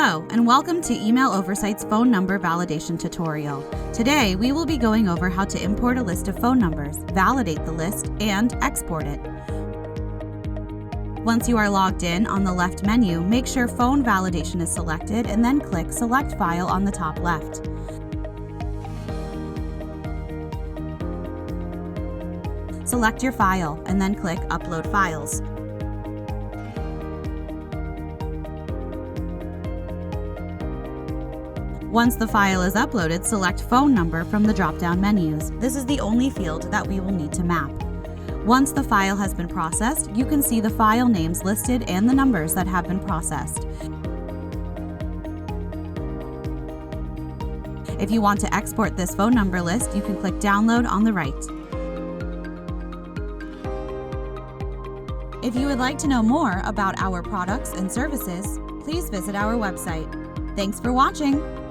Hello, and welcome to Email Oversight's phone number validation tutorial. Today, we will be going over how to import a list of phone numbers, validate the list, and export it. Once you are logged in, on the left menu, make sure Phone Validation is selected and then click Select File on the top left. Select your file and then click Upload Files. Once the file is uploaded, select Phone Number from the drop-down menus. This is the only field that we will need to map. Once the file has been processed, you can see the file names listed and the numbers that have been processed. If you want to export this phone number list, you can click Download on the right. If you would like to know more about our products and services, please visit our website. Thanks for watching!